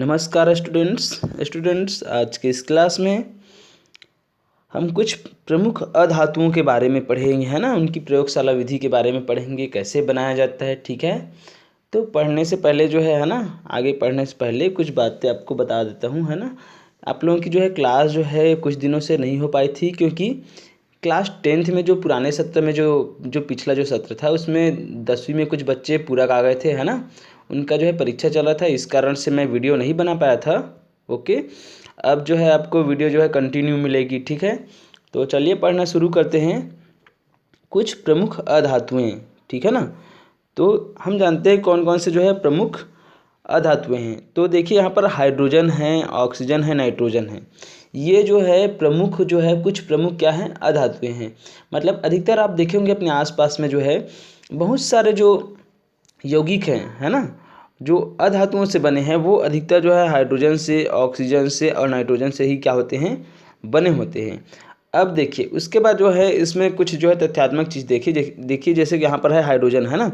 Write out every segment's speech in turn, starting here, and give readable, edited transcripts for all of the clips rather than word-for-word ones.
नमस्कार स्टूडेंट्स आज के इस क्लास में हम कुछ प्रमुख अधातुओं के बारे में पढ़ेंगे, है ना। उनकी प्रयोगशाला विधि के बारे में पढ़ेंगे, कैसे बनाया जाता है, ठीक है। तो पढ़ने से पहले जो है ना, आगे पढ़ने से पहले कुछ बातें आपको बता देता हूँ, है ना। आप लोगों की जो है क्लास जो है कुछ दिनों से नहीं हो पाई थी, क्योंकि क्लास 10th में जो पुराने सत्र में जो पिछला जो सत्र था उसमें 10वीं में कुछ बच्चे पूरा आ गए थे, है ना। उनका जो है परीक्षा चला था, इस कारण से मैं वीडियो नहीं बना पाया था। ओके, अब जो है आपको वीडियो जो है कंटिन्यू मिलेगी, ठीक है। तो चलिए पढ़ना शुरू करते हैं। कुछ प्रमुख अधातुएं, ठीक है ना। तो हम जानते हैं कौन कौन से जो है प्रमुख अधातुएं हैं। तो देखिए यहाँ पर हाइड्रोजन है, ऑक्सीजन है, नाइट्रोजन है। ये जो है प्रमुख जो है कुछ प्रमुख क्या हैं, अधातुएं हैं। मतलब अधिकतर आप देखे होंगे अपने आसपास में जो है बहुत सारे जो यौगिक हैं, है ना, जो अधातुओं से बने हैं, वो अधिकतर जो है हाइड्रोजन से, ऑक्सीजन से और नाइट्रोजन से ही क्या होते हैं, बने होते हैं। अब देखिए उसके बाद जो है इसमें कुछ जो है तथ्यात्मक चीज़ देखिए जैसे कि यहाँ पर है हाइड्रोजन, है ना।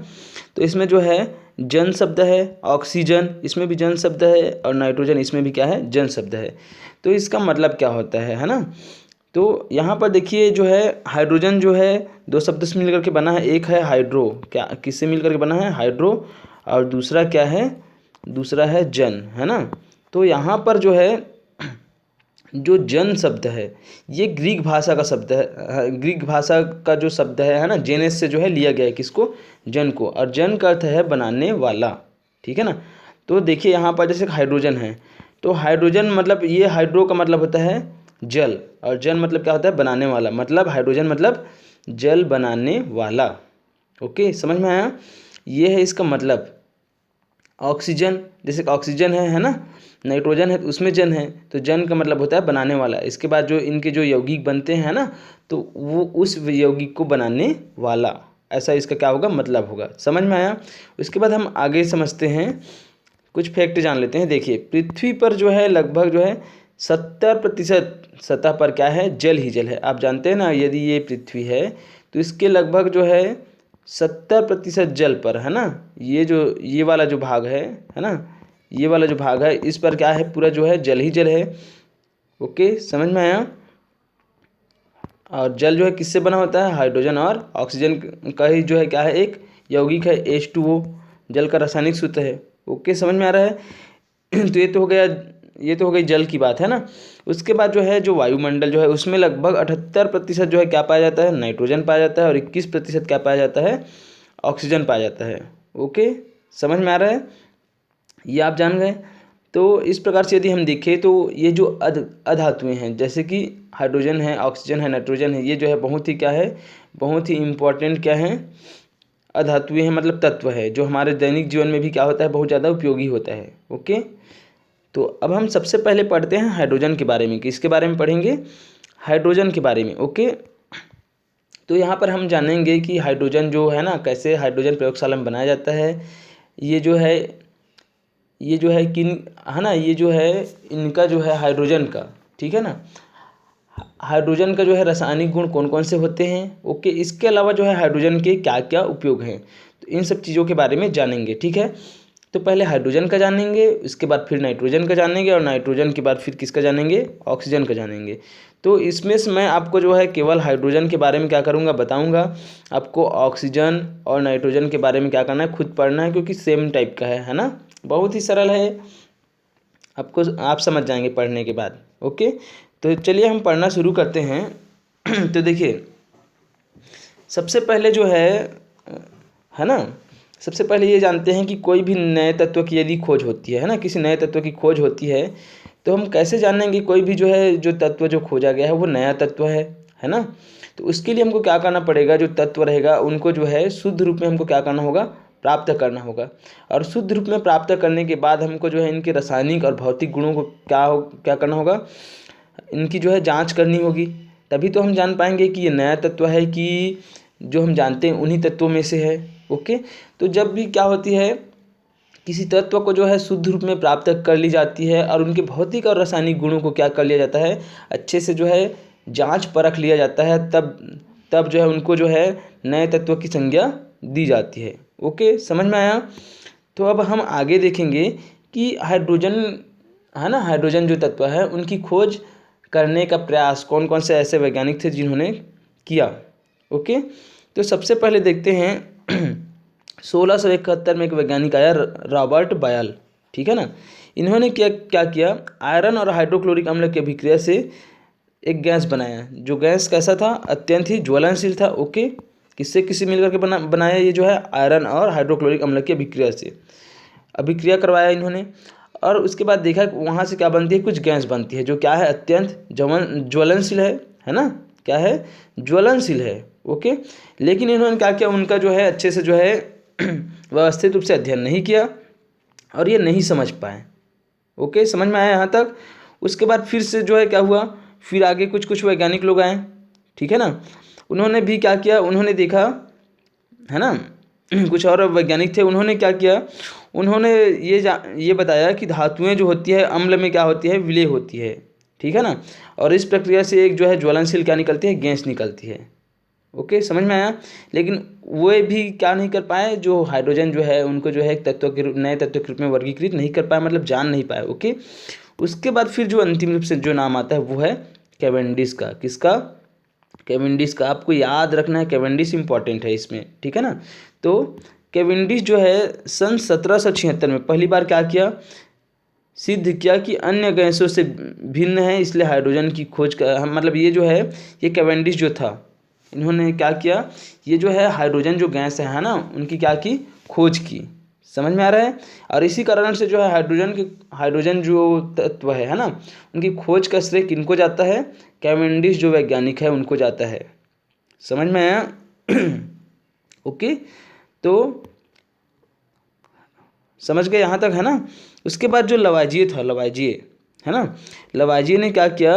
तो इसमें जो है जन शब्द है, ऑक्सीजन इसमें भी जन शब्द है और नाइट्रोजन इसमें भी क्या है, जन शब्द है। तो इसका मतलब क्या होता है ना। तो यहाँ पर देखिए जो है हाइड्रोजन जो है दो शब्द से मिलकर के बना है। एक है हाइड्रो, क्या किससे मिलकर के बना है, हाइड्रो, और दूसरा क्या है, दूसरा है जन, है ना। तो यहाँ पर जो है जो जन शब्द है ये ग्रीक भाषा का शब्द है, ग्रीक भाषा का जो शब्द है ना, जेनेस से जो है लिया गया है, किसको, जन को। और जन का अर्थ है बनाने वाला, ठीक है ना। तो देखिए यहाँ पर जैसे हाइड्रोजन है, तो हाइड्रोजन मतलब ये हाइड्रो का मतलब होता है जल, और जन मतलब क्या होता है, बनाने वाला। मतलब हाइड्रोजन मतलब जल बनाने वाला। ओके, समझ में आया। ये है इसका मतलब। ऑक्सीजन, जैसे ऑक्सीजन है ना, नाइट्रोजन है तो उसमें जन है, तो जन का मतलब होता है बनाने वाला। इसके बाद जो इनके जो यौगिक बनते हैं ना, तो वो उस यौगिक को बनाने वाला, ऐसा इसका क्या होगा, मतलब होगा। समझ में आया। उसके बाद हम आगे समझते हैं, कुछ फैक्ट जान लेते हैं। देखिए पृथ्वी पर जो है लगभग जो है 70% सतह पर क्या है, जल ही जल है। आप जानते हैं ना, यदि ये पृथ्वी है तो इसके लगभग जो है 70% जल पर, है ना। ये वाला जो भाग है ना, ये वाला जो भाग है इस पर क्या है, पूरा जो है जल ही जल है। ओके, समझ में आया। और जल जो है किससे बना होता है, हाइड्रोजन और ऑक्सीजन का ही जो है क्या है, एक यौगिक है H2O, जल का रासायनिक सूत्र है। ओके, समझ में आ रहा है। तो ये तो हो गया, ये तो हो गई जल की बात, है ना। उसके बाद जो है जो वायुमंडल जो है उसमें लगभग 78% जो है क्या पाया जाता है, नाइट्रोजन पाया जाता है, और 21% क्या पाया जाता है, ऑक्सीजन पाया जाता है। ओके, समझ में आ रहा है, ये आप जान गए। तो इस प्रकार से यदि हम देखें तो ये जो अधातुएं हैं, जैसे कि हाइड्रोजन है, ऑक्सीजन है, नाइट्रोजन है, ये जो है बहुत ही क्या है, बहुत ही इम्पोर्टेंट क्या है, अधातुएं हैं, मतलब तत्व है, जो हमारे दैनिक जीवन में भी क्या होता है, बहुत ज़्यादा उपयोगी होता है। ओके, तो अब हम सबसे पहले पढ़ते हैं हाइड्रोजन के बारे में। किसके बारे में पढ़ेंगे, हाइड्रोजन के बारे में। ओके, तो यहाँ पर हम जानेंगे कि हाइड्रोजन जो है ना, कैसे हाइड्रोजन प्रयोगशाला में बनाया जाता है। ये जो है किन, है ना, ये जो है इनका जो है हाइड्रोजन का, ठीक है ना, हाइड्रोजन का जो है रासायनिक गुण कौन कौन से होते हैं। ओके, इसके अलावा जो है हाइड्रोजन के क्या क्या उपयोग हैं, तो इन सब चीज़ों के बारे में जानेंगे, ठीक है। तो पहले हाइड्रोजन का जानेंगे, उसके बाद फिर नाइट्रोजन का जानेंगे, और नाइट्रोजन के बाद फिर किसका जानेंगे, ऑक्सीजन का जानेंगे। तो इसमें से मैं आपको जो है केवल हाइड्रोजन के बारे में क्या करूँगा, बताऊँगा। आपको ऑक्सीजन और नाइट्रोजन के बारे में क्या करना है, खुद पढ़ना है, क्योंकि सेम टाइप का है ना, बहुत ही सरल है, आपको आप समझ जाएंगे पढ़ने के बाद। ओके, तो चलिए हम पढ़ना शुरू करते हैं। तो देखिए सबसे पहले जो है ना, सबसे पहले ये जानते हैं कि कोई भी नए तत्व की यदि खोज होती है ना, किसी नए तत्व की खोज होती है, तो हम कैसे जानेंगे कोई भी जो है जो तत्व जो खोजा गया है वो नया तत्व है ना। तो उसके लिए हमको क्या करना पड़ेगा, जो तत्व रहेगा उनको जो है शुद्ध रूप में हमको क्या करना होगा, प्राप्त करना होगा। और शुद्ध रूप में प्राप्त करने के बाद हमको जो है इनके रासायनिक और भौतिक गुणों को क्या करना होगा, इनकी जो है जांच करनी होगी। तभी तो हम जान पाएंगे कि ये नया तत्व है कि जो हम जानते हैं उन्हीं तत्वों में से है। ओके, तो जब भी क्या होती है, किसी तत्व को जो है शुद्ध रूप में प्राप्त कर ली जाती है और उनके भौतिक और रासायनिक गुणों को क्या कर लिया जाता है, अच्छे से जो है जांच परख लिया जाता है, तब जो है उनको जो है नए तत्व की संज्ञा दी जाती है। ओके, समझ में आया। तो अब हम आगे देखेंगे कि हाइड्रोजन है ना, हाइड्रोजन जो तत्व है उनकी खोज करने का प्रयास कौन कौन से ऐसे वैज्ञानिक थे जिन्होंने किया। ओके, तो सबसे पहले देखते हैं 1671 में एक वैज्ञानिक आया, रॉबर्ट बायल, ठीक है ना। इन्होंने क्या किया, आयरन और हाइड्रोक्लोरिक अम्ल की अभिक्रिया से एक गैस बनाया, जो गैस कैसा था, अत्यंत ही ज्वलनशील था। ओके, किससे मिलकर के बनाया, ये जो है आयरन और हाइड्रोक्लोरिक अम्ल की अभिक्रिया से अभिक्रिया करवाया इन्होंने। और उसके बाद देखा वहाँ से क्या बनती है, कुछ गैस बनती है जो क्या है, अत्यंत ज्वलनशील है ना, क्या है, ज्वलनशील है। ओके, लेकिन इन्होंने क्या किया, उनका जो है अच्छे से जो है व्यवस्थित रूप से अध्ययन नहीं किया और ये नहीं समझ पाए। ओके, समझ में आया यहाँ तक। उसके बाद फिर से जो है क्या हुआ, फिर आगे कुछ वैज्ञानिक लोग आए, ठीक है ना। उन्होंने भी क्या किया, उन्होंने देखा, है ना, कुछ और वैज्ञानिक थे, उन्होंने क्या किया, उन्होंने ये बताया कि धातुएं जो होती है अम्ल में क्या होती है, विलय होती है, ठीक है ना। और इस प्रक्रिया से एक जो है ज्वलनशील क्या निकलती है, गैस निकलती है। ओके, समझ में आया। लेकिन वे भी क्या नहीं कर पाए, जो हाइड्रोजन जो है उनको जो है एक तत्व के नए तत्व के रूप में वर्गीकृत नहीं कर पाए, मतलब जान नहीं पाए। ओके, उसके बाद फिर जो अंतिम रूप से जो नाम आता है वो है कैवेंडिश का। किसका, कैवेंडिश का। आपको याद रखना है, कैवेंडिश इंपॉर्टेंट है इसमें, ठीक है ना। तो कैवेंडिश जो है सन 1776 में पहली बार क्या किया, सिद्ध किया कि अन्य गैसों से भिन्न है, इसलिए हाइड्रोजन की खोज का, मतलब ये जो है, ये कैवेंडिश जो था, इन्होंने क्या किया, ये जो है हाइड्रोजन जो गैस है ना, उनकी क्या की, खोज की। समझ में आ रहा है। और इसी कारण से जो है हाइड्रोजन जो तत्व है ना, उनकी खोज का श्रेय किनको जाता है, कैवेंडिश जो वैज्ञानिक है उनको जाता है। समझ में आया। ओके, तो समझ गए यहाँ तक, है ना। उसके बाद जो लवाइजिए था, लवाइजिए, है ना, लवाइजिए ने क्या किया,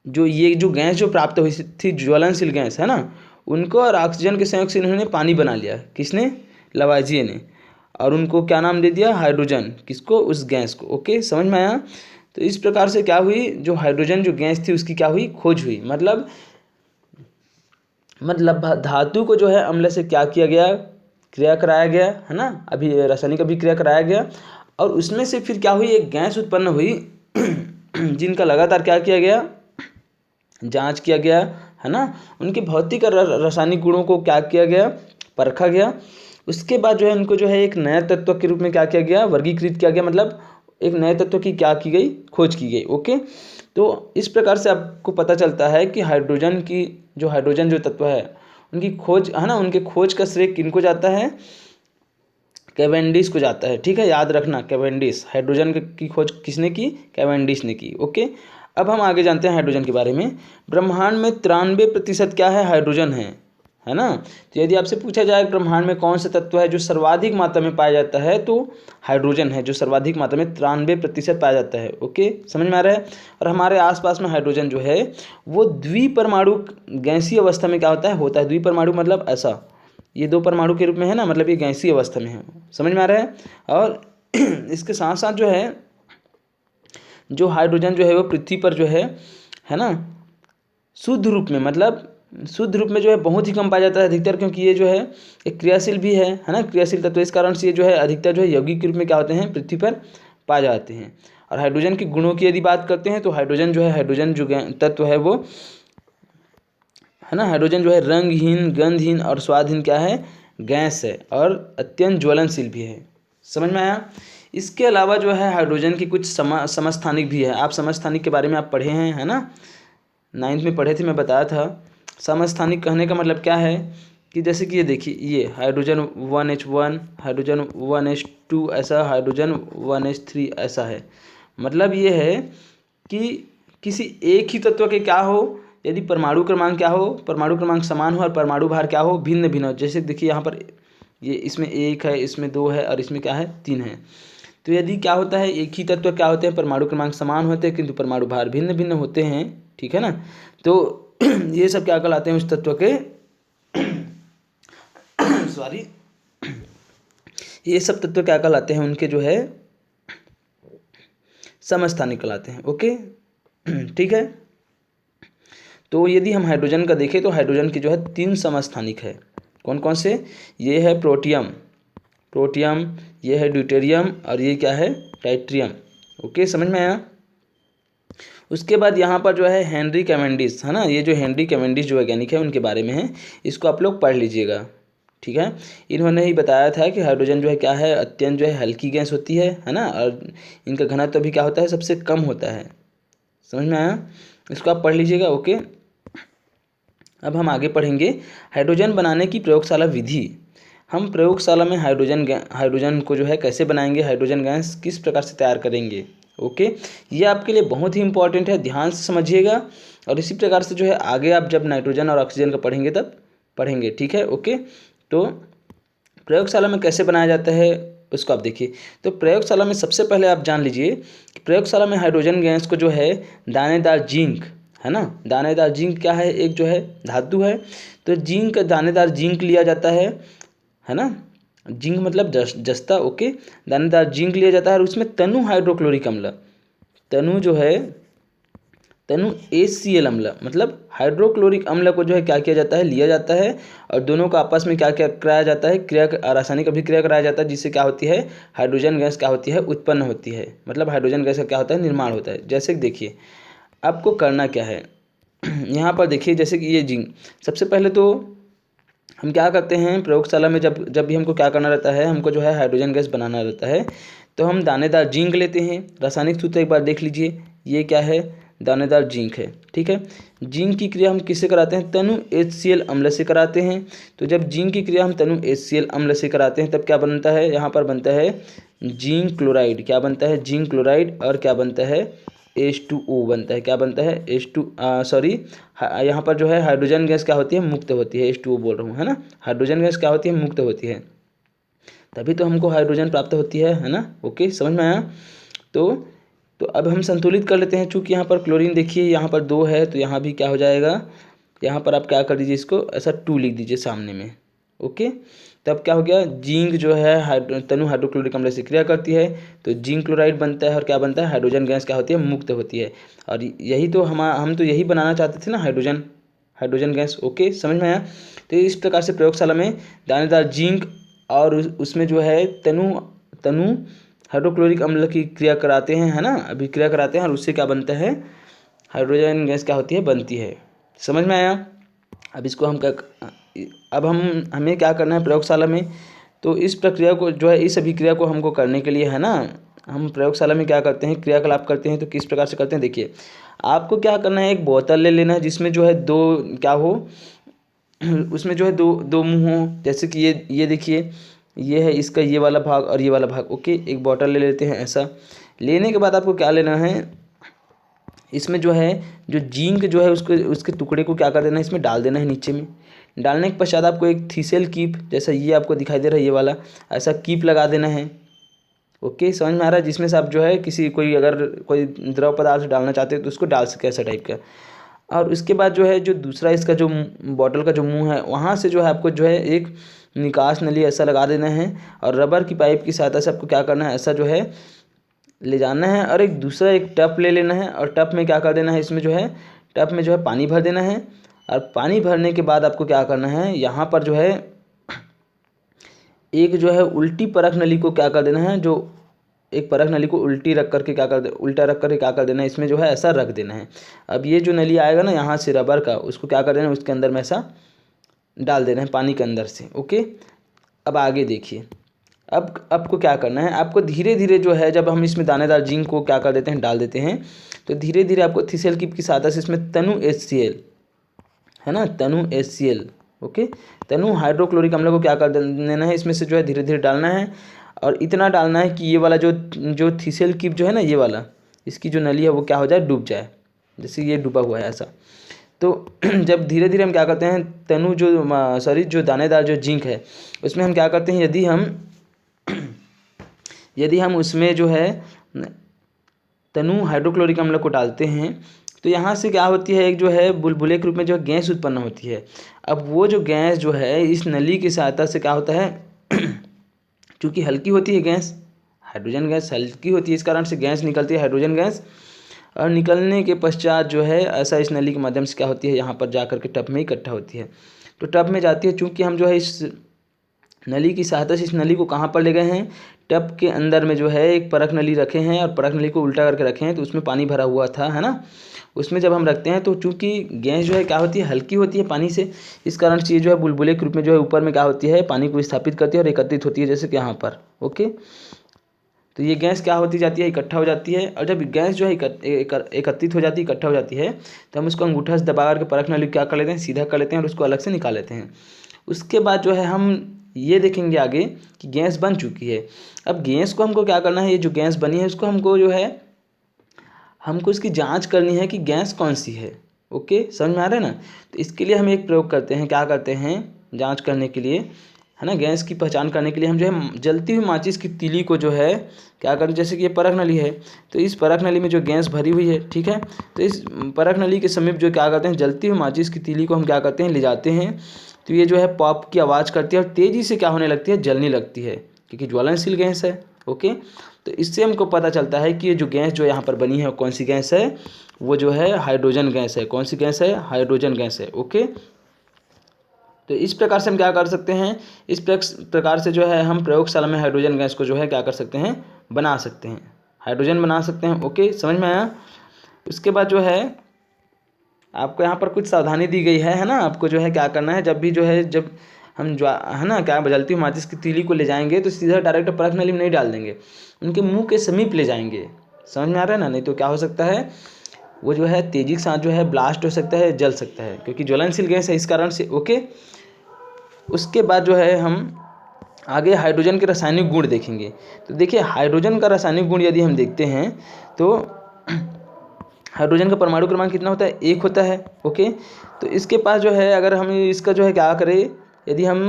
ये जो गैस जो प्राप्त हुई थी, ज्वलनशील गैस, है ना, उनको और ऑक्सीजन के संयोग से इन्होंने पानी बना लिया। किसने, लवाइजिए ने। और उनको क्या नाम दे दिया, हाइड्रोजन। किसको, उस गैस को। ओके, समझ में आया। तो इस प्रकार से क्या हुई, जो हाइड्रोजन जो गैस थी उसकी क्या हुई, खोज हुई। मतलब धातु को जो है अम्ल से क्या किया गया, क्रिया कराया गया, है ना, अभी रासायनिक अभिक्रिया कराया गया, और उसमें से फिर क्या हुई, एक गैस उत्पन्न हुई जिनका लगातार क्या किया गया, जांच किया गया, है ना, उनके भौतिक और रासायनिक गुणों को क्या किया गया, परखा गया। उसके बाद जो है इनको जो है एक नया तत्व के रूप में क्या किया गया, वर्गीकृत किया गया, मतलब एक नए तत्व की क्या की गई, खोज की गई। ओके, तो इस प्रकार से आपको पता चलता है कि हाइड्रोजन जो तत्व है उनकी खोज, है ना, उनके खोज का श्रेय किनको जाता है, कैवेंडिश को जाता है। ठीक है, याद रखना, कैवेंडिश, हाइड्रोजन की खोज किसने की, कैवेंडिश ने की। ओके, अब हम आगे जानते हैं हाइड्रोजन के बारे में। ब्रह्मांड में 93% क्या है, हाइड्रोजन है ना। तो यदि आपसे पूछा जाए ब्रह्मांड में कौन सा तत्व है जो सर्वाधिक मात्रा में पाया जाता है, तो हाइड्रोजन है जो सर्वाधिक मात्रा में 93% पाया जाता है। ओके, समझ में आ रहा है। और हमारे आसपास में हाइड्रोजन जो है वो द्विपरमाणु गैसीय अवस्था में क्या होता है द्विपरमाणु, मतलब ऐसा, ये 2 परमाणु के रूप में है ना, मतलब ये गैसीय अवस्था में है। समझ में आ रहा है। और इसके साथ साथ जो है, जो हाइड्रोजन जो है वो पृथ्वी पर जो है ना, शुद्ध रूप में, मतलब शुद्ध रूप में जो है बहुत ही कम पाया जाता है अधिकतर, क्योंकि ये जो है एक क्रियाशील भी है ना, क्रियाशील तत्व। इस कारण से ये जो है अधिकतर जो है यौगिक के रूप में क्या होते हैं, पृथ्वी पर पाए जाते हैं। और हाइड्रोजन के गुणों की यदि बात करते हैं तो हाइड्रोजन जो तत्व है वो, है ना, हाइड्रोजन जो है रंगहीन, गंधहीन और स्वादहीन क्या है, गैस है, और अत्यंत ज्वलनशील भी है। समझ में आया। इसके अलावा जो है हाइड्रोजन की कुछ समस्थानिक भी है। आप समस्थानिक के बारे में आप पढ़े हैं, है ना, 9th में पढ़े थे, मैं बताया था। समस्थानिक कहने का मतलब क्या है कि जैसे कि ये देखिए, ये हाइड्रोजन 1H1, हाइड्रोजन 1H2 ऐसा, हाइड्रोजन 1H3 ऐसा है। मतलब ये है कि किसी एक ही तत्व के क्या हो, यदि परमाणु क्रमांक क्या हो, परमाणु क्रमांक समान हो और परमाणु भार क्या हो, भिन्न भिन्न हो। जैसे देखिए यहाँ पर ये, इसमें 1 है, इसमें 2 है और इसमें क्या है, 3 है। तो यदि क्या होता है, एक ही तत्व क्या होते हैं, परमाणु क्रमांक समान होते हैं किंतु परमाणु भार भिन्न भिन्न होते हैं। ठीक है ना। तो ये सब क्या कहलाते हैं उस तत्व के सॉरी, ये सब तत्व क्या कहलाते हैं, उनके जो है समस्थानिक कहलाते हैं। ओके, ठीक है। तो यदि हम हाइड्रोजन का देखें तो हाइड्रोजन की जो है 3 समस्थानिक है। कौन कौन से, ये है प्रोटियम, ये है ड्यूटेरियम और ये क्या है, टाइट्रियम। ओके, समझ में आया। उसके बाद यहाँ पर जो है हेनरी कैवेंडिश, है ना, ये जो हेनरी कैवेंडिश जो वैज्ञानिक है उनके बारे में है, इसको आप लोग पढ़ लीजिएगा, ठीक है। इन्होंने ही बताया था कि हाइड्रोजन जो है क्या है, अत्यंत जो है हल्की गैस होती है ना, और इनका घनत्व भी क्या होता है, सबसे कम होता है। समझ में आया, इसको आप पढ़ लीजिएगा। ओके, अब हम आगे पढ़ेंगे हाइड्रोजन बनाने की प्रयोगशाला विधि। हम प्रयोगशाला में हाइड्रोजन को जो है कैसे बनाएंगे, हाइड्रोजन गैस किस प्रकार से तैयार करेंगे। ओके, ये आपके लिए बहुत ही इंपॉर्टेंट है, ध्यान से समझिएगा। और इसी प्रकार से जो है आगे आप जब नाइट्रोजन और ऑक्सीजन का पढ़ेंगे तब पढ़ेंगे, ठीक है। ओके, तो प्रयोगशाला में कैसे बनाया जाता है उसको आप देखिए। तो प्रयोगशाला में सबसे पहले आप जान लीजिए कि प्रयोगशाला में हाइड्रोजन गैस को जो है दानेदार जिंक, है ना, दानेदार जिंक क्या है, एक जो है धातु है, तो जिंक, दानेदार जिंक लिया जाता है ना, जिंक मतलब जस्ता। ओके, दानेदार जिंक लिया जाता है और उसमें तनु हाइड्रोक्लोरिक अम्ल, तनु जो है तनु HCl अम्ल मतलब हाइड्रोक्लोरिक अम्ल को जो है क्या किया जाता है, लिया जाता है, और दोनों को आपस में क्या क्या कराया जाता है, रासायनिक अभिक्रिया कराया जाता है, जिससे क्या होती है, हाइड्रोजन गैस क्या होती है, उत्पन्न होती है। मतलब हाइड्रोजन गैस का क्या होता है, निर्माण होता है। जैसे कि देखिए आपको करना क्या है यहाँ पर देखिए, जैसे कि ये जिंक, सबसे पहले तो हम क्या करते हैं प्रयोगशाला में, जब भी हमको क्या करना रहता है, हमको जो है हाइड्रोजन गैस बनाना रहता है, तो हम दानेदार जिंक लेते हैं। रासायनिक सूत्र एक बार देख लीजिए, ये क्या है, दानेदार जिंक है, ठीक है। जिंक की क्रिया हम किससे कराते हैं, तनु HCl अम्ल से कराते हैं। तो जब जिंक की क्रिया हम तनु HCl अम्ल से कराते हैं तब क्या बनता है, यहाँ पर बनता है जिंक क्लोराइड। क्या बनता है, जिंक क्लोराइड, और क्या बनता है, H2O बनता है। क्या बनता है, सॉरी, यहाँ पर जो है हाइड्रोजन गैस क्या होती है, मुक्त होती है। H2O बोल रहा हूँ, है ना, हाइड्रोजन गैस क्या होती है, मुक्त होती है, तभी तो हमको हाइड्रोजन प्राप्त होती है ना। ओके, समझ में आया। तो अब हम संतुलित कर लेते हैं। चूँकि यहाँ पर क्लोरीन देखिए यहाँ पर 2 है, तो यहाँ भी क्या हो जाएगा, यहाँ पर आप क्या कर दीजिए, इसको ऐसा 2 लिख दीजिए सामने में। ओके, तब क्या हो गया, जिंक जो है तनु हाइड्रोक्लोरिक अम्ल से क्रिया करती है, तो जिंक क्लोराइड बनता है, और क्या बनता है, हाइड्रोजन गैस क्या होती है, मुक्त होती है। और यही तो हम तो यही बनाना चाहते थे ना, हाइड्रोजन गैस। ओके, समझ में आया। तो इस प्रकार से प्रयोगशाला में दानेदार जिंक और उसमें जो है तनु हाइड्रोक्लोरिक अम्ल की क्रिया कराते हैं, है ना, अभिक्रिया कराते हैं, और उससे क्या बनता है, हाइड्रोजन गैस क्या होती है, बनती है। समझ में आया। अब इसको हमें क्या करना है प्रयोगशाला में, तो इस प्रक्रिया को जो है, इस अभिक्रिया को हमको करने के लिए, है ना, हम प्रयोगशाला में क्या करते हैं, क्रियाकलाप करते हैं। तो किस प्रकार से करते हैं, देखिए आपको क्या करना है, एक बोतल ले लेना है जिसमें जो है दो क्या हो उसमें जो है दो मुंह हो। जैसे कि ये देखिए, ये है इसका ये वाला भाग और ये वाला भाग। ओके, एक बॉटल ले लेते हैं। ऐसा लेने के बाद आपको क्या लेना है, इसमें जो है जो जिंक जो है उसके टुकड़े को क्या कर देना है, इसमें डाल देना है नीचे में। डालने के पश्चात आपको एक थीसेल कीप, जैसा ये आपको दिखाई दे रहा है ये वाला, ऐसा कीप लगा देना है। ओके, समझ में आ रहा है, जिसमें से आप जो है अगर कोई द्रव पदार्थ डालना चाहते हैं तो उसको डाल सके, ऐसा टाइप का। और उसके बाद जो है जो दूसरा इसका जो बॉटल का जो मुंह है, वहाँ से जो है आपको जो है एक निकास नली ऐसा लगा देना है, और रबर की पाइप की सहायता से आपको क्या करना है, ऐसा जो है ले जाना है, और एक दूसरा एक टब ले लेना है, और टब में क्या कर देना है, इसमें जो है टब में जो है पानी भर देना है। और पानी भरने के बाद आपको क्या करना है, यहाँ पर जो है एक जो है उल्टी परख नली को क्या कर देना है, जो एक परख नली को उल्टा रख करके क्या कर देना है, इसमें जो है ऐसा रख देना है। अब ये जो नली आएगा ना यहाँ से रबर का, उसको क्या कर देना है, उसके अंदर में ऐसा डाल देना है पानी के अंदर से। ओके, अब आगे देखिए, अब आपको क्या करना है, आपको धीरे धीरे जो है, जब हम इसमें दानेदार जिंक को क्या कर देते हैं, डाल देते हैं, तो धीरे धीरे आपको थीसेल कीप की सहायता से इसमें तनु HCl, है ना, तनु HCl, ओके, तनु हाइड्रोक्लोरिक अम्ल को क्या कर देना है, इसमें से जो है धीरे धीरे डालना है, और इतना डालना है कि ये वाला जो थीसेल कीप जो है ना, ये वाला इसकी जो नली है वो क्या हो जाए, डूब जाए, जैसे ये डूबा हुआ है ऐसा। तो जब धीरे धीरे हम क्या करते हैं, जो दानेदार जो जिंक है उसमें हम क्या करते हैं, यदि हम उसमें जो है तनु हाइड्रोक्लोरिक अम्ल को डालते हैं, तो यहाँ से क्या होती है, एक जो है बुलबुले के रूप में जो गैस उत्पन्न होती है। अब वो जो गैस जो है इस नली की सहायता से क्या होता है चूँकि हल्की होती है गैस, हाइड्रोजन गैस हल्की होती है, इस कारण से गैस निकलती है, हाइड्रोजन गैस, और निकलने के पश्चात जो है ऐसा इस नली के माध्यम से क्या होती है, यहाँ पर जा कर के टब में इकट्ठा होती है। तो टब में जाती है, चूँकि हम जो है इस नली की सहायता से इस नली को कहाँ पर ले गए हैं, टब के अंदर में जो है एक परख नली रखे हैं और परख नली को उल्टा करके रखे हैं, तो उसमें पानी भरा हुआ था, है ना। उसमें जब हम रखते हैं तो चूंकि गैस जो है क्या होती है, हल्की होती है पानी से, इस कारण से ये जो है बुलबुले के रूप में जो है ऊपर में क्या होती है, पानी को विस्थापित करती है और एकत्रित होती है, जैसे कि यहाँ पर। ओके, तो ये गैस क्या होती जाती है, इकट्ठा हो जाती है। और जब गैस जो है एकत्रित हो जाती है, इकट्ठा हो जाती है, तो हम उसको अंगूठा से दबा करके परख नली क्या कर लेते हैं, सीधा कर लेते हैं और उसको अलग से निकाल लेते हैं। उसके बाद जो है हम ये देखेंगे आगे कि गैस बन चुकी है। अब गैस को हमको क्या करना है, ये जो गैस बनी है उसको हमको जो है हमको इसकी जांच करनी है कि गैस कौन सी है। ओके, समझ में आ रहा है ना। तो इसके लिए हम एक प्रयोग करते हैं, क्या करते हैं, जांच करने के लिए, है ना, गैस की पहचान करने के लिए हम जो है जलती हुई माचिस की तीली को जो है क्या करें, जैसे कि ये परख नली है, तो इस परख नली में जो गैस भरी हुई है, ठीक है, तो इस परख नली के समीप जो क्या करते हैं, जलती हुई माचिस की तीली को हम क्या करते हैं, ले जाते हैं। तो ये जो है पॉप की आवाज़ करती है और तेज़ी से क्या होने लगती है, जलने लगती है, क्योंकि ज्वलनशील गैस है। ओके, तो इससे हमको पता चलता है कि ये जो गैस जो यहाँ पर बनी है कौन सी गैस है, वो जो है हाइड्रोजन गैस है। कौन सी गैस है, हाइड्रोजन गैस है। ओके, तो इस प्रकार से हम क्या कर सकते हैं, इस प्रकार से जो है हम प्रयोगशाला में हाइड्रोजन गैस को जो है क्या कर सकते हैं, बना सकते हैं, हाइड्रोजन बना सकते हैं। ओके, समझ में आया। उसके बाद जो है आपको यहाँ पर कुछ सावधानी दी गई है ना, आपको जो है क्या करना है, जब भी जो है जब हम जो है ना क्या जलती हुई माचिस की तीली को ले जाएंगे तो सीधा डायरेक्ट परख नली में नहीं डाल देंगे, उनके मुंह के समीप ले जाएंगे। समझ में आ रहा है ना, नहीं तो क्या हो सकता है, वो जो है तेजी के साथ जो है ब्लास्ट हो सकता है, जल सकता है, क्योंकि ज्वलनशील गैस है इस कारण से। ओके, उसके बाद जो है हम आगे हाइड्रोजन के रासायनिक गुण देखेंगे। तो देखिए हाइड्रोजन का रासायनिक गुण यदि हम देखते हैं तो हाइड्रोजन का परमाणु क्रमांक कितना होता है, 1 होता है। ओके, तो इसके पास जो है अगर हम इसका जो है क्या करें, यदि हम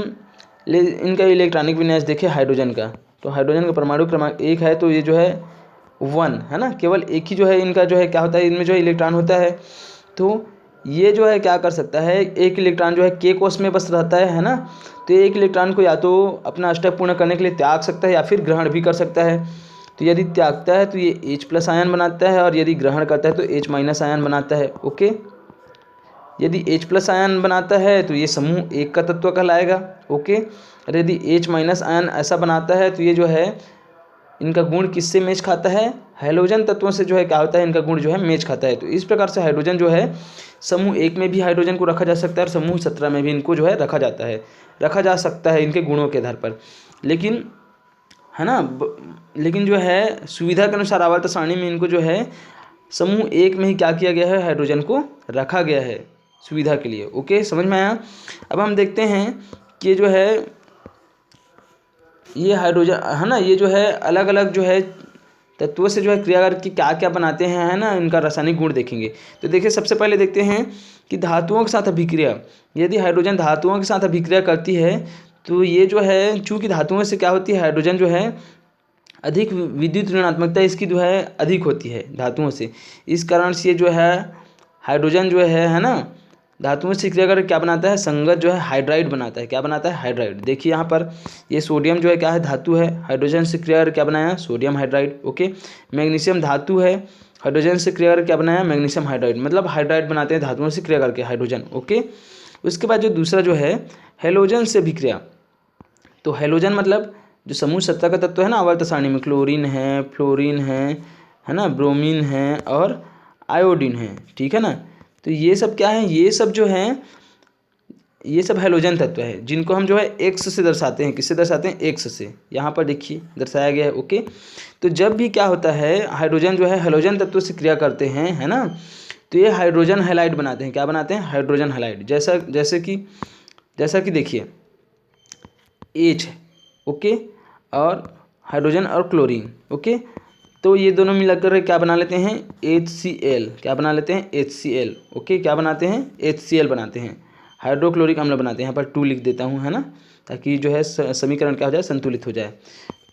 इनका इलेक्ट्रॉनिक विन्यास देखें हाइड्रोजन का, तो हाइड्रोजन का परमाणु क्रमांक 1 है, तो ये जो है 1 है ना, केवल एक ही जो है इनका जो है क्या होता है, इनमें जो है इलेक्ट्रॉन होता है। तो ये जो है क्या कर सकता है, एक इलेक्ट्रॉन जो है के कोष में बस रहता है ना, तो एक इलेक्ट्रॉन को या तो अपना अष्टक पूर्ण करने के लिए त्याग सकता है या फिर ग्रहण भी कर सकता है। तो यदि त्यागता है तो ये H+ आयन बनाता है और यदि ग्रहण करता है तो H- आयन बनाता है। ओके, यदि H+ आयन बनाता है तो ये समूह 1 का तत्व कहलाएगा। ओके, और यदि H- आयन ऐसा बनाता है तो ये जो है इनका गुण किससे मेच खाता है, हैलोजन तत्वों से जो है क्या होता है, इनका गुण जो है मेच खाता है। तो इस प्रकार से हाइड्रोजन जो है समूह 1 में भी हाइड्रोजन को रखा जा सकता है और समूह 17 में भी इनको जो है रखा जा सकता है इनके गुणों के आधार पर। लेकिन है ना, लेकिन जो है सुविधा के अनुसार आवर्त सारणी में इनको जो है समूह 1 में ही क्या किया गया है, हाइड्रोजन को रखा गया है सुविधा के लिए। ओके, समझ में आया। अब हम देखते हैं कि जो है ये हाइड्रोजन है ना, ये जो है अलग अलग जो है तत्वों से जो है क्रिया करके क्या क्या बनाते हैं, है ना, इनका रासायनिक गुण देखेंगे। तो देखिए सबसे पहले देखते हैं कि धातुओं के साथ अभिक्रिया, यदि हाइड्रोजन धातुओं के साथ अभिक्रिया करती है तो ये जो है चूँकि धातुओं से क्या होती है, हाइड्रोजन जो है अधिक विद्युत ऋणात्मकता इसकी जो है अधिक होती है धातुओं से, इस कारण से ये जो है हाइड्रोजन जो है ना, धातुओं से क्रिया करके क्या बनाता है, संगत जो है हाइड्राइड बनाता है। क्या बनाता है, हाइड्राइड। देखिए यहाँ पर ये सोडियम जो है क्या है, धातु है, हाइड्रोजन से क्रिया करके क्या बनाया, सोडियम हाइड्राइड। ओके, मैग्नीशियम धातु है, हाइड्रोजन से क्रिया करके क्या बनाया, मैग्नीशियम हाइड्राइड, मतलब हाइड्राइड बनाते हैं धातुओं से क्रिया करके हाइड्रोजन। ओके, उसके बाद जो दूसरा जो है हेलोजन से अभिक्रिया, तो हेलोजन मतलब जो समूह 17 का तत्व है ना आवर्त सारणी में, क्लोरीन है, फ्लोरीन है ना, ब्रोमीन है और आयोडीन है, ठीक है ना। तो ये सब क्या है, ये सब जो है ये सब हेलोजन तत्व है जिनको हम जो है एक्स से दर्शाते हैं। किससे दर्शाते हैं, एक्स से, यहाँ पर देखिए दर्शाया गया है। ओके, तो जब भी क्या होता है हाइड्रोजन जो है हेलोजन तत्व से क्रिया करते हैं, है ना, तो ये हाइड्रोजन हैलाइड बनाते हैं। क्या बनाते हैं, हाइड्रोजन हैलाइड। जैसा कि देखिए H है, ओके, और हाइड्रोजन और क्लोरीन। ओके, तो ये दोनों मिलकर क्या बना लेते हैं, HCl। क्या बना लेते हैं, HCl। ओके, क्या बनाते हैं, HCl बनाते हैं, हाइड्रोक्लोरिक अम्ल बनाते हैं। यहाँ पर 2 लिख देता हूँ, है ना, ताकि जो है समीकरण क्या हो जाए, संतुलित हो जाए।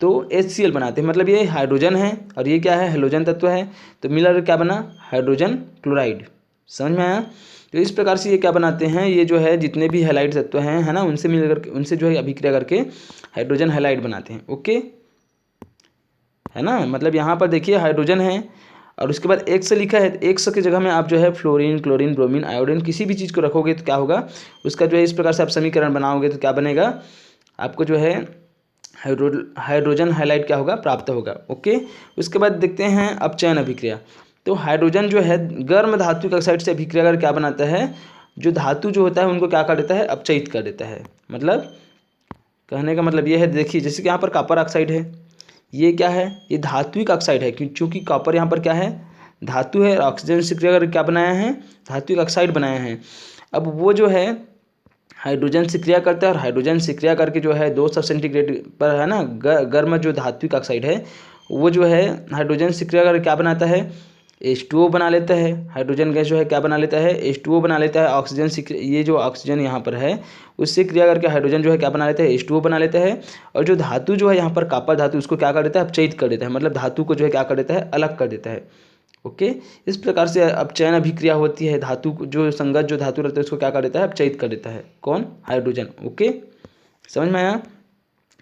तो HCl बनाते हैं, मतलब ये हाइड्रोजन है और ये क्या है, हेलोजन तत्व है, तो मिलकर क्या बना, हाइड्रोजन क्लोराइड। समझ में आया। तो इस प्रकार से ये क्या बनाते हैं, ये जो है जितने भी हैलाइड तत्व हैं, है ना, उनसे मिलकर के उनसे जो है अभिक्रिया करके हाइड्रोजन हैलाइड बनाते हैं। ओके, है ना, मतलब यहाँ पर देखिए हाइड्रोजन है और उसके बाद एक्स लिखा है, एक्स की जगह में आप जो है फ्लोरीन, क्लोरीन, ब्रोमीन, आयोडीन किसी भी चीज़ को रखोगे तो क्या होगा, उसका जो है इस प्रकार से आप समीकरण बनाओगे तो क्या बनेगा, आपको जो है हाइड्रोजन हाइलाइट क्या होगा, प्राप्त होगा। ओके, उसके बाद देखते हैं अपचयन अभिक्रिया। तो हाइड्रोजन जो है गर्म धातु ऑक्साइड से अभिक्रिया कर क्या बनाता है, जो धातु जो होता है उनको क्या कर देता है, अपचयित कर देता है। मतलब कहने का मतलब ये है, देखिए जैसे कि यहाँ पर कॉपर ऑक्साइड है, ये क्या है, ये धात्विक ऑक्साइड है, क्योंकि कॉपर यहाँ पर क्या है, धातु है, ऑक्सीजन से क्रिया करके क्या बनाया है, धात्विक ऑक्साइड बनाया है। अब वो जो है हाइड्रोजन से क्रिया करता है और हाइड्रोजन से क्रिया करके जो है 200 सेंटीग्रेड पर है ना, गर्म जो धात्विक ऑक्साइड है वो जो है हाइड्रोजन से क्रिया करके क्या बनाता है, H2O बना लेता है। हाइड्रोजन गैस जो है क्या बना लेता है, H2O बना लेता है। ऑक्सीजन से ये जो ऑक्सीजन यहाँ पर है उससे क्रिया करके हाइड्रोजन जो है क्या बना लेता है, H2O बना लेता है। और जो धातु जो है यहाँ पर कॉपर धातु, उसको क्या कर देता है, अपचयित कर देता है। मतलब धातु को जो है क्या कर देता है, अलग कर देता है। ओके, इस प्रकार से अपचयन अभिक्रिया होती है। धातु जो संगत जो धातु रहता है उसको क्या कर देता है, अपचयित कर देता है। कौन, हाइड्रोजन। ओके, समझ में आया।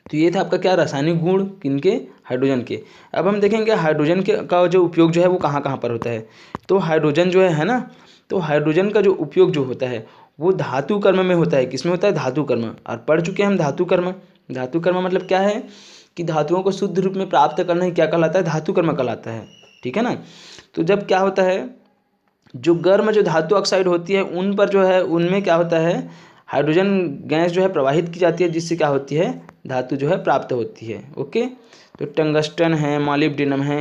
तो ये था आपका क्या, रासायनिक गुण किनके, हाइड्रोजन के। अब हम देखेंगे हाइड्रोजन के का जो उपयोग जो है वो कहाँ कहाँ पर होता है। तो हाइड्रोजन जो है ना, तो हाइड्रोजन का जो उपयोग जो होता है वो धातु कर्म में होता है। किसमें होता है, धातु कर्म। और पढ़ चुके हैं हम धातु कर्म। धातु कर्म मतलब क्या है कि धातुओं को शुद्ध रूप में प्राप्त करना ही क्या कहलाता है, धातु कर्म कहलाता है। ठीक है ना। तो जब क्या होता है, जो गर्म जो धातु ऑक्साइड होती है उन पर जो है, उनमें क्या होता है, हाइड्रोजन गैस जो है प्रवाहित की जाती है, जिससे क्या होती है, धातु जो है प्राप्त होती है। ओके, तो टंगस्टन है, मॉलिब्डेनम है,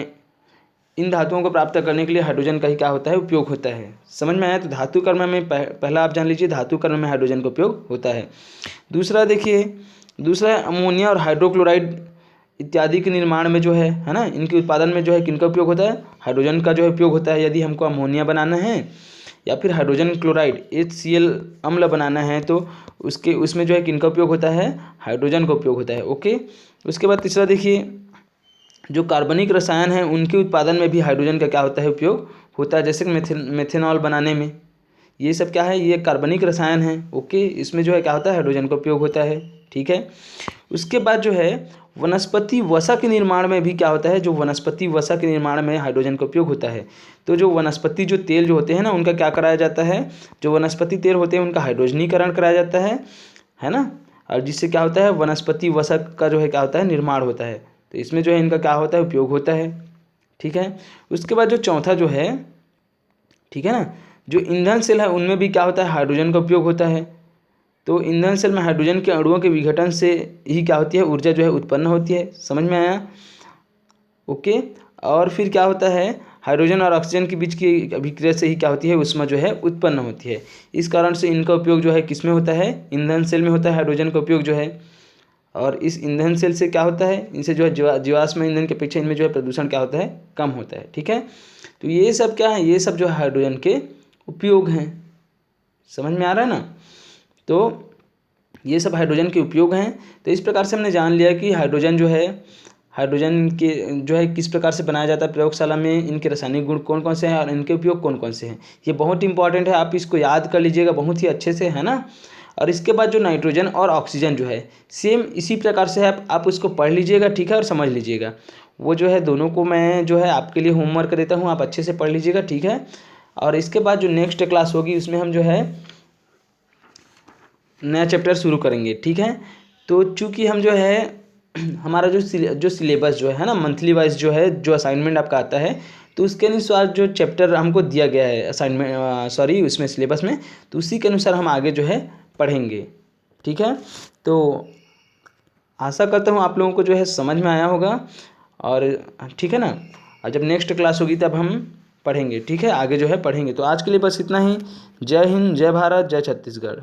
इन धातुओं को प्राप्त करने के लिए हाइड्रोजन का ही क्या होता है, उपयोग होता है। समझ में आया। तो धातु कर्म में पहला आप जान लीजिए, धातु कर्म में हाइड्रोजन का उपयोग होता है। दूसरा देखिए, दूसरा अमोनिया और हाइड्रोक्लोराइड इत्यादि के निर्माण में जो है ना, इनके उत्पादन में जो है किनका उपयोग होता है, हाइड्रोजन का जो है उपयोग होता है। यदि हमको अमोनिया बनाना है या फिर हाइड्रोजन क्लोराइड HCl अम्ल बनाना है तो उसमें जो है किनका उपयोग होता है, हाइड्रोजन का उपयोग होता है। ओके, उसके बाद तीसरा देखिए, जो कार्बनिक रसायन हैं उनके उत्पादन में भी हाइड्रोजन का क्या होता है, उपयोग होता है। जैसे मेथेनॉल बनाने में, ये सब क्या है, ये कार्बनिक रसायन है। ओके, इसमें जो है क्या होता है, हाइड्रोजन का उपयोग होता है। ठीक है। उसके बाद जो है वनस्पति वसा के निर्माण में भी क्या होता है, जो वनस्पति वसा के निर्माण में हाइड्रोजन का उपयोग होता है। तो जो वनस्पति जो तेल जो होते हैं ना, उनका क्या कराया जाता है, जो वनस्पति तेल होते हैं उनका हाइड्रोजनीकरण कराया जाता है ना। और जिससे क्या होता है, वनस्पति वसा का जो है क्या होता है, निर्माण होता है। तो इसमें जो है इनका क्या होता है, उपयोग होता है। ठीक है। उसके बाद जो चौथा जो है, ठीक है ना, जो ईंधन सेल है उनमें भी क्या होता है, हाइड्रोजन का उपयोग होता है। तो ईंधन सेल में हाइड्रोजन के अणुओं के विघटन से ही क्या होती है, ऊर्जा जो है उत्पन्न होती है। समझ में आया। ओके, और फिर क्या होता है, हाइड्रोजन और ऑक्सीजन के बीच की अभिक्रिया से ही क्या होती है, ऊष्मा जो है उत्पन्न होती है। इस कारण से इनका उपयोग जो है किस में होता है, ईंधन सेल में होता है हाइड्रोजन का उपयोग जो है। और इस ईंधन सेल से क्या होता है, इनसे जो है जीवाश्म ईंधन के अपेक्षा इनमें जो है प्रदूषण क्या होता है, कम होता है। ठीक है। तो ये सब क्या है, ये सब जो है हाइड्रोजन के उपयोग हैं। समझ में आ रहा है ना। तो ये सब हाइड्रोजन के उपयोग हैं। तो इस प्रकार से हमने जान लिया कि हाइड्रोजन जो है, हाइड्रोजन के जो है किस प्रकार से बनाया जाता है प्रयोगशाला में, इनके रासायनिक गुण कौन कौन से हैं और इनके उपयोग कौन कौन से हैं। ये बहुत इंपॉर्टेंट है, आप इसको याद कर लीजिएगा बहुत ही अच्छे से, है ना। और इसके बाद जो नाइट्रोजन और ऑक्सीजन जो है सेम इसी प्रकार से है, आप उसको पढ़ लीजिएगा। ठीक है, और समझ लीजिएगा। वो जो है दोनों को मैं जो है आपके लिए होमवर्क देता हूँ, आप अच्छे से पढ़ लीजिएगा। ठीक है। और इसके बाद जो नेक्स्ट क्लास होगी उसमें हम जो है नया चैप्टर शुरू करेंगे। ठीक है। तो चूँकि हम जो है हमारा जो सिलेबस जो है ना, मंथली वाइज जो है जो असाइनमेंट आपका आता है, तो उसके अनुसार जो चैप्टर हमको दिया गया है असाइनमेंट उसमें सिलेबस में, तो उसी के अनुसार हम आगे जो है पढ़ेंगे। ठीक है। तो आशा करता हूँ आप लोगों को जो है समझ में आया होगा। और ठीक है ना, और जब नेक्स्ट क्लास होगी तब हम पढ़ेंगे। ठीक है, आगे जो है पढ़ेंगे। तो आज के लिए बस इतना ही। जय हिंद, जय भारत, जय छत्तीसगढ़।